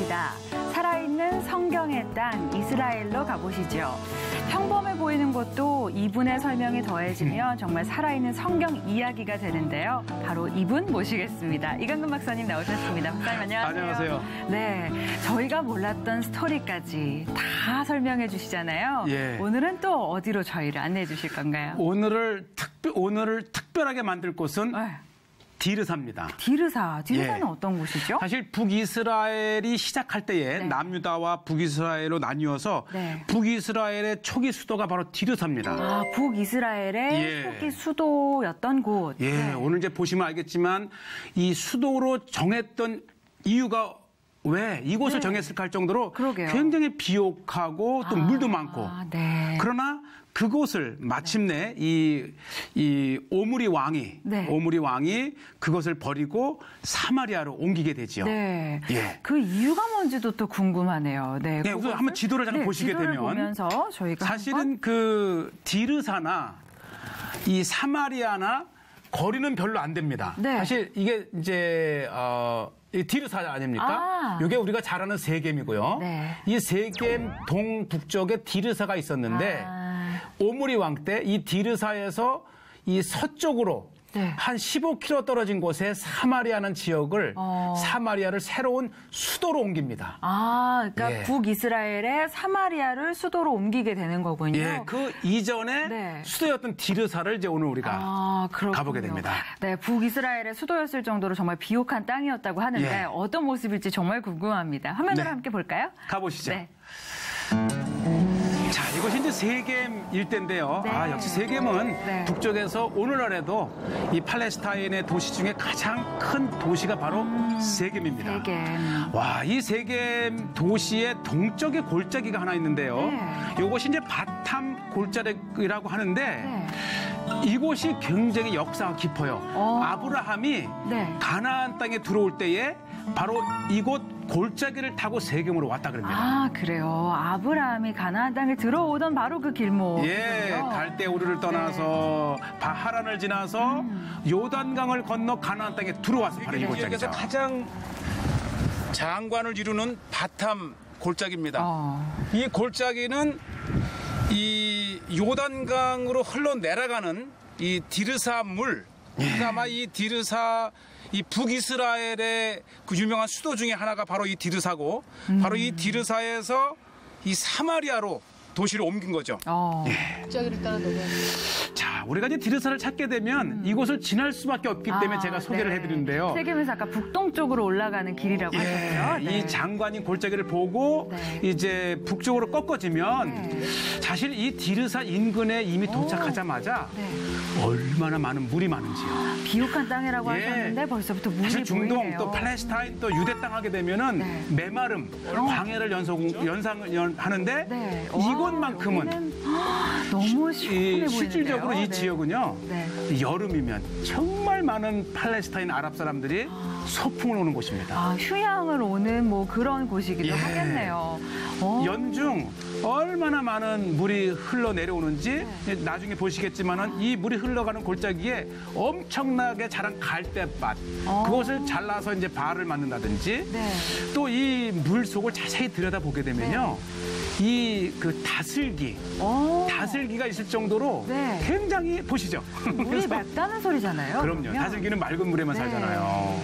시간입니다. 살아있는 성경의 땅 이스라엘로 가보시죠. 평범해 보이는 곳도 이분의 설명이 더해지면 정말 살아있는 성경 이야기가 되는데요. 바로 이분 모시겠습니다. 이강근 박사님 나오셨습니다. 박사님 안녕하세요. 안녕하세요. 네, 저희가 몰랐던 스토리까지 다 설명해 주시잖아요. 예. 오늘은 또 어디로 저희를 안내해 주실 건가요? 오늘을 특별하게 만들 곳은 네. 디르사입니다. 디르사는 예. 어떤 곳이죠? 사실 북이스라엘이 시작할 때에 네. 남유다와 북이스라엘로 나뉘어서 네. 북이스라엘의 초기 수도가 바로 디르사입니다. 아, 북이스라엘의 예. 초기 수도였던 곳. 예, 네. 오늘 이제 보시면 알겠지만 이 수도로 정했던 이유가 왜 이곳을 네. 정했을까 할 정도로 그러게요. 굉장히 비옥하고 또 물도 많고 네. 그러나 그곳을 마침내 이 오므리 왕이 그것을 버리고 사마리아로 옮기게 되지요. 네. 예. 그 이유가 뭔지도 또 궁금하네요. 네. 네, 우선 한번 지도를 잠깐 보시게 지도를 되면 보면서 저희가 사실은 그 디르사나 이 사마리아나 거리는 별로 안 됩니다. 네. 사실 이게 이제 이 디르사 아닙니까? 이게 우리가 잘 아는 세겜이고요. 네. 이 세겜 동북쪽에 디르사가 있었는데 오므리 왕 때 이 디르사에서 이 서쪽으로 네. 한 15km 떨어진 곳에 사마리아는 지역을 사마리아를 새로운 수도로 옮깁니다. 그러니까 예. 북이스라엘의 사마리아를 수도로 옮기게 되는 거군요. 예, 그 이전에 네. 수도였던 디르사를 이제 오늘 우리가 그렇군요. 가보게 됩니다. 네, 북이스라엘의 수도였을 정도로 정말 비옥한 땅이었다고 하는데 예. 어떤 모습일지 정말 궁금합니다. 화면으로 네. 함께 볼까요? 가보시죠. 네. 자, 이곳이 이제 세겜 일대인데요. 네. 역시 세겜은 네. 북쪽에서 오늘날에도 이 팔레스타인의 도시 중에 가장 큰 도시가 바로 세겜입니다. 세겜. 와, 이 세겜 도시의 동쪽에 골짜기가 하나 있는데요. 네. 이것이 이제 바탐 골짜기라고 하는데 네. 이곳이 굉장히 역사가 깊어요. 아브라함이 네. 가나안 땅에 들어올 때에 바로 이곳 골짜기를 타고 세겜으로 왔다 그럽니다. 그래요. 아브라함이 가나안 땅에 들어오던 바로 그 길목. 예, 갈대우르를 떠나서 하란을 지나서 요단강을 건너 가나안 땅에 들어와서 바로 이 골짜기죠. 가장 장관을 이루는 바탐 골짜기입니다. 이 골짜기는 이 요단강으로 흘러내려가는 이 디르사 물, 아마 이 디르사 이 북이스라엘의 그 유명한 수도 중에 하나가 바로 이 디르사고 바로 이 디르사에서 이 사마리아로 도시를 옮긴 거죠. 골짜기를 따라 넘어야 자, 우리가 이제 디르사를 찾게 되면 이곳을 지날 수밖에 없기 때문에 제가 소개를 해드리는데요. 세겜에서 아까 북동쪽으로 올라가는 길이라고 하셨죠. 네. 이 장관인 골짜기를 보고 이제 북쪽으로 꺾어지면 사실 이 디르사 인근에 이미 도착하자마자 얼마나 많은 물이 많은지요. 비옥한 땅이라고 하셨는데 벌써부터 물이 사실 중동 보이네요. 또 팔레스타인 또 유대 땅 하게 되면은 메마름, 광해를 연상하는데 이곳만큼은 너무 시원해 보이는데요. 실질적으로 이 지역은요. 네. 여름이면 정말 많은 팔레스타인 아랍 사람들이 소풍을 오는 곳입니다. 휴양을 오는 뭐 그런 곳이기도 하겠네요. 연중 얼마나 많은 물이 흘러내려오는지 나중에 보시겠지만은 이 물이 흘러가는 골짜기에 엄청나게 자란 갈대밭 그것을 잘라서 이제 발을 만든다든지 또 이 물 속을 자세히 들여다보게 되면요. 이 그 다슬기가 있을 정도로 굉장히 보시죠. 물이 맑다는 소리잖아요. 그럼요. 그러면? 다슬기는 맑은 물에만 살잖아요.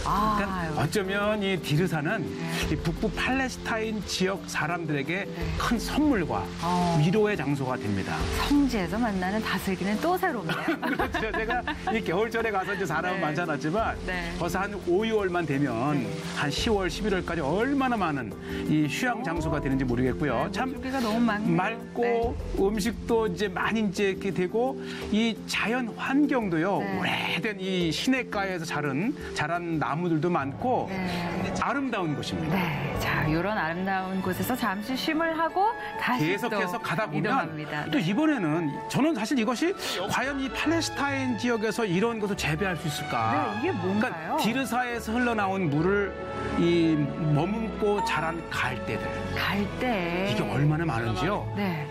그러니까 어쩌면 이 디르사는 이 북부 팔레스타인 지역 사람들에게 큰 선물과 위로의 장소가 됩니다. 성지에서 만나는 다슬기는 또 새롭네요. 그렇죠. 제가 이 겨울철에 가서 이제 사람은 많지 않았지만 벌써 한 5, 6월만 되면 한 10월, 11월까지 얼마나 많은 이 휴양 장소가 되는지 모르겠고요. 참 너무 맑고 음식도 이제 많이 이제 이렇게 되고 이 자연 환경도요. 오래된 이 시냇가에서 자란 나무들도 많고 아름다운 곳입니다. 자, 이런 아름다운 곳에서 잠시 쉼을 하고 다시 계속해서 가다 보면 이동합니다. 또 이번에는 저는 사실 이것이 과연 이 팔레스타인 지역에서 이런 것을 재배할 수 있을까? 이게 뭔가요? 그러니까 디르사에서 흘러나온 물을 이 머금고 자란 갈대들. 갈대. 이게 얼마나 많은지요. 네.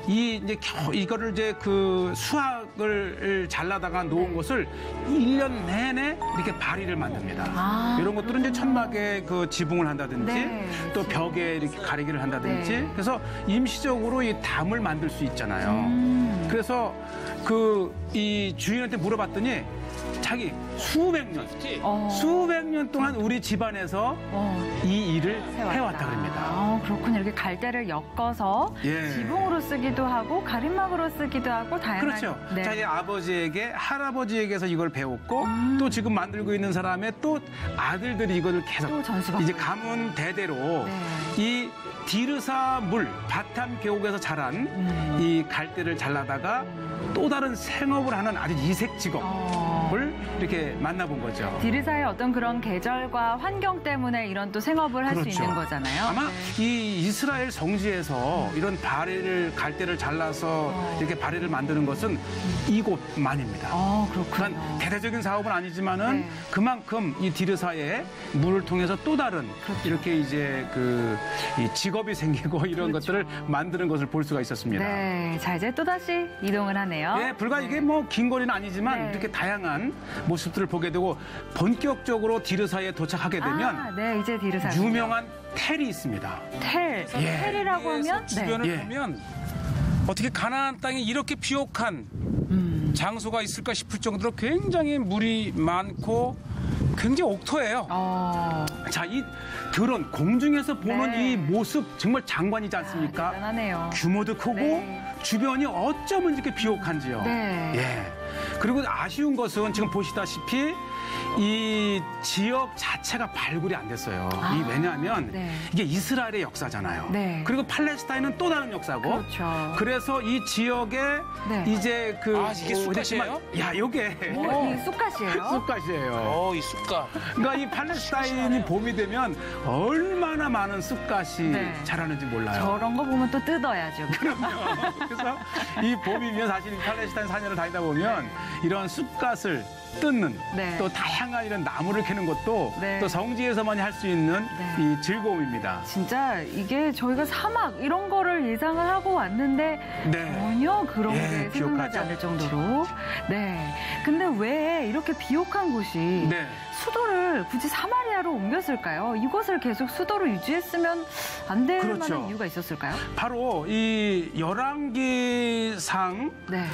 이거를 이제 그 수확을 잘라다가 놓은 것을 1년 내내 이렇게 바리를 만듭니다. 이런 것들은 이제 천막에 그 지붕을 한다든지 네. 또 벽에 이렇게 가리기를 한다든지 네. 그래서 임시적으로 이 담을 만들 수 있잖아요. 그래서 이 주인한테 물어봤더니 자기 수백 년 동안 우리 집안에서 이 일을 해왔다 그럽니다. 그렇군요. 이렇게 갈대를 엮어서 예. 지붕으로 쓰기도 하고 가림막으로 쓰기도 하고 다양한. 그렇죠. 네. 자기 아버지에게 할아버지에게서 이걸 배웠고 또 지금 만들고 있는 사람의 또 아들들이 이걸 계속 또 전수받고 이제 가문 대대로 네. 이 디르사 물 바탐 계곡에서 자란 이 갈대를 잘라다가 또 다른 생업을 하는 아주 이색 직업을 이렇게 만나본 거죠. 디르사의 어떤 그런 계절과 환경 때문에 이런 또 생업을 할 수 그렇죠. 있는 거잖아요. 아마 네. 이 이스라엘 성지에서 이런 갈대를 잘라서 이렇게 바리를 만드는 것은 이곳만입니다. 그렇군요. 그러니까 대대적인 사업은 아니지만은 네. 그만큼 이 디르사의 물을 통해서 또 다른 그렇죠. 이렇게 이제 이 직업이 생기고 이런 것들을 만드는 것을 볼 수가 있었습니다. 네. 자, 이제 또다시 이동을 하네요. 예, 불과 이게 뭐 긴 거리는 아니지만 네. 이렇게 다양한 모습들을 보게 되고 본격적으로 디르사에 도착하게 되면 네, 이제 디르사. 유명한 텔이 있습니다. 텔. 예. 텔이라고 하면 주변을 예. 보면 어떻게 가나안 땅에 이렇게 비옥한 장소가 있을까 싶을 정도로 굉장히 물이 많고 굉장히 옥토예요. 자, 이 드론 공중에서 보는 네. 이 모습 정말 장관이지 않습니까? 대단하네요. 규모도 크고 네. 주변이 어쩌면 이렇게 비옥한지요. 네. 예. 그리고 아쉬운 것은 지금 보시다시피 이 지역 자체가 발굴이 안 됐어요. 왜냐하면 네. 이게 이스라엘의 역사잖아요. 네. 그리고 팔레스타인은 또 다른 역사고. 그렇죠. 그래서 이 지역에 네. 이제 이게 쑥갓이에요? 야, 요게 이 쑥갓이에요? 쑥갓이에요. 이 쑥갓. 그러니까 이 팔레스타인이 봄이 되면 얼마나 많은 쑥갓이 네. 자라는지 몰라요. 저런 거 보면 또 뜯어야죠. 그래서 이 봄이면 사실 팔레스타인 사냥을 다니다 보면 이런 쑥갓을 뜯는 네. 또 다양한 이런 나무를 캐는 것도 네. 또 성지에서만 할 수 있는 네. 이 즐거움입니다. 진짜 이게 저희가 사막 이런 거를 예상을 하고 왔는데 네. 전혀 그런 예, 게 생각나지 비옥하죠. 않을 정도로. 네. 근데 왜 이렇게 비옥한 곳이 네. 수도를 굳이 사마리아로 옮겼을까요? 이곳을 계속 수도로 유지했으면 안 될 그렇죠. 만한 이유가 있었을까요? 바로 이 열왕기상 네.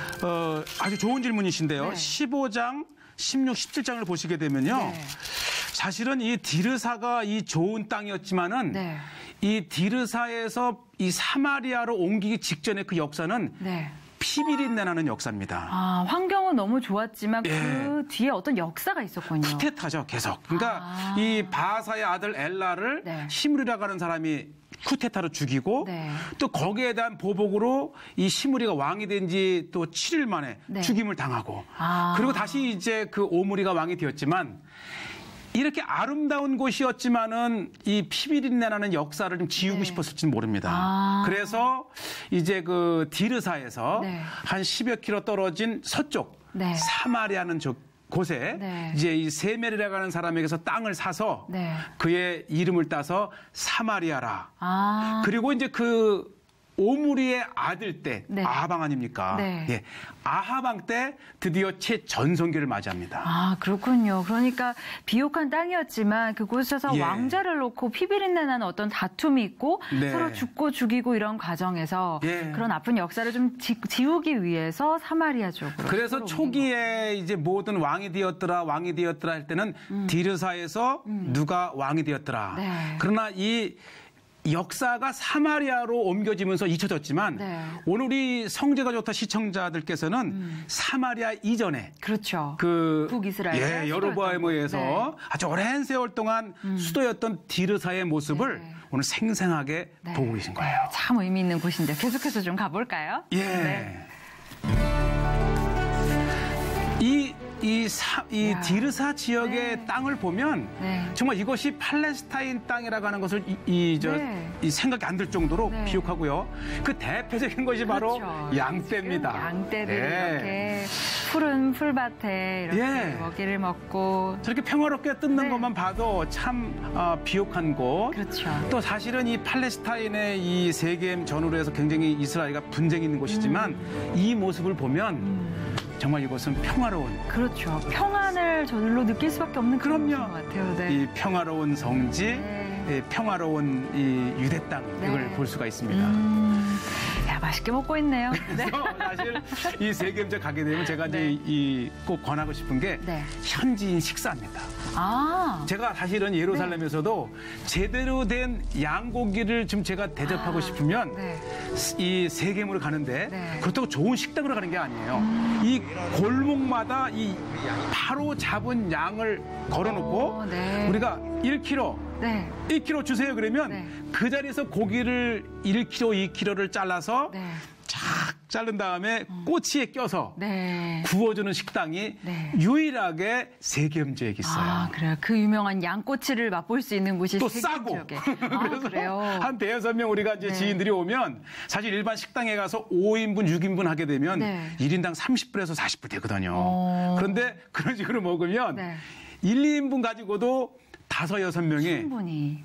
아주 좋은 질문이신데요. 네. 15장, 16, 17장을 보시게 되면요. 네. 사실은 이 디르사가 이 좋은 땅이었지만은 네. 이 디르사에서 이 사마리아로 옮기기 직전의 그 역사는 네. 피비린내나는 역사입니다. 환경은 너무 좋았지만 예. 그 뒤에 어떤 역사가 있었군요. 쿠데타죠, 계속. 그러니까 이 바사의 아들 엘라를 네. 시므리라고 하는 사람이 쿠데타로 죽이고 네. 또 거기에 대한 보복으로 이 시므리가 왕이 된 지 또 7일 만에 네. 죽임을 당하고 아. 그리고 다시 이제 그 오므리가 왕이 되었지만 이렇게 아름다운 곳이었지만은 이 피비린내나는 역사를 좀 지우고 네. 싶었을지는 모릅니다. 그래서 이제 그 디르사에서 네. 한 10여 킬로 떨어진 서쪽 네. 사마리아는 곳에 네. 이제 이 세멜이라고 하는 사람에게서 땅을 사서 네. 그의 이름을 따서 사마리아라. 그리고 이제 그 오므리의 아들 때 네. 아하방 아닙니까? 네. 예. 아하방 때 드디어 최전성기를 맞이합니다. 그렇군요. 그러니까 비옥한 땅이었지만 그곳에서 예. 왕자를 놓고 피비린내 나는 어떤 다툼이 있고 네. 서로 죽고 죽이고 이런 과정에서 예. 그런 아픈 역사를 좀 지우기 위해서 사마리아 쪽으로. 그래서 서로 초기에 이제 모든 왕이 되었더라 할 때는 디르사에서 누가 왕이 되었더라. 네. 그러나 이 역사가 사마리아로 옮겨지면서 잊혀졌지만 네. 오늘 우리 성제가 좋다 시청자들께서는 사마리아 이전에 그렇죠. 그 북이스라엘 여로보암에 의해서 네. 아주 오랜 세월 동안 수도였던 디르사의 모습을 네. 오늘 생생하게 네. 보고 계신 거예요. 참 의미 있는 곳인데 계속해서 좀 가볼까요? 예. 네. 이 이 디르사 지역의 네. 땅을 보면 네. 정말 이것이 팔레스타인 땅이라고 하는 것을 이 생각이 안 들 정도로 네. 비옥하고요. 그 대표적인 것이 바로 그렇죠. 양떼입니다. 양떼들이 네. 이렇게 푸른 풀밭에 이렇게 예. 먹이를 먹고 저렇게 평화롭게 뜯는 네. 것만 봐도 참 비옥한 곳. 그렇죠. 또 사실은 이 팔레스타인의 이 세겜 전후로 해서 굉장히 이스라엘과 분쟁이 있는 곳이지만 이 모습을 보면 정말 이곳은 평화로운 그렇죠. 평안을 저절로 느낄 수밖에 없는 그런 그럼요. 곳인 것 같아요. 네. 이 평화로운 성지, 네. 평화로운 이 유대 땅 이걸 네. 볼 수가 있습니다. 야, 맛있게 먹고 있네요. 네. 그래서 사실 이 세겜제 가게 되면 제가 이제 꼭 권하고 싶은 게 네. 현지인 식사입니다. 아, 제가 사실은 예루살렘에서도 제대로 된 양고기를 좀 제가 대접하고 싶으면 네. 이 세겜으로 가는데 네. 그렇다고 좋은 식당으로 가는 게 아니에요. 이 골목마다 이 바로 잡은 양을 걸어놓고 네. 우리가 1kg, 네. 1kg 주세요 그러면 네. 그 자리에서 고기를 1kg, 2kg를 잘라서 네. 쫙 자른 다음에 꼬치에 껴서 네. 구워주는 식당이 네. 유일하게 세겜지역에 있어요. 아, 그래요. 그 유명한 양꼬치를 맛볼 수 있는 곳이 또 세겜 싸고. 지역에. 아, 그래서 그래요. 한 대여섯 명 우리가 이제 네. 지인들이 오면 사실 일반 식당에 가서 5인분, 6인분 하게 되면 네. 1인당 30불에서 40불 되거든요. 그런데 그런 식으로 먹으면 네. 1, 2인분 가지고도 5, 6명이 충분히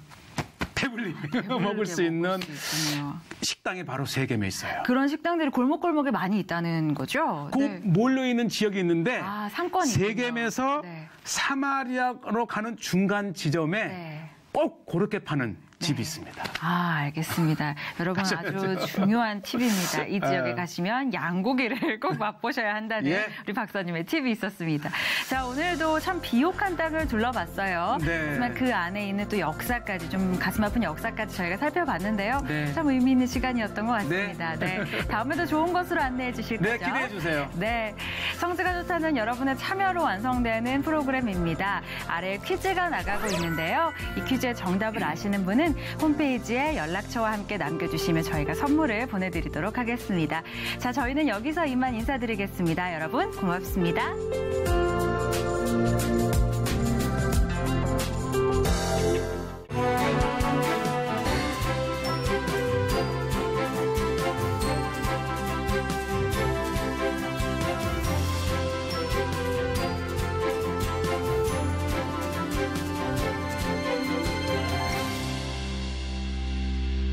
배불리 배부르게 먹을 수 있는 수 있군요. 식당이 바로 세겜에 있어요. 그런 식당들이 골목골목에 많이 있다는 거죠? 그 네. 몰려있는 지역이 있는데 아, 상권이 세겜에서 있군요. 네. 사마리아로 가는 중간 지점에 네. 꼭 그렇게 파는 집이 있습니다. 아, 알겠습니다. 여러분 아주 중요한 팁입니다. 이 지역에 가시면 양고기를 꼭 맛보셔야 한다는 예. 우리 박사님의 팁이 있었습니다. 자, 오늘도 참 비옥한 땅을 둘러봤어요. 네. 하지만 그 안에 있는 또 역사까지 좀 가슴 아픈 역사까지 저희가 살펴봤는데요. 네. 참 의미 있는 시간이었던 것 같습니다. 네. 다음에도 좋은 곳으로 안내해 주실 네, 거죠? 기대해 주세요. 네, 성지가 좋다는 여러분의 참여로 완성되는 프로그램입니다. 아래 퀴즈가 나가고 있는데요. 이 퀴즈의 정답을 아시는 분은 홈페이지에 연락처와 함께 남겨주시면 저희가 선물을 보내드리도록 하겠습니다. 자, 저희는 여기서 이만 인사드리겠습니다. 여러분 고맙습니다.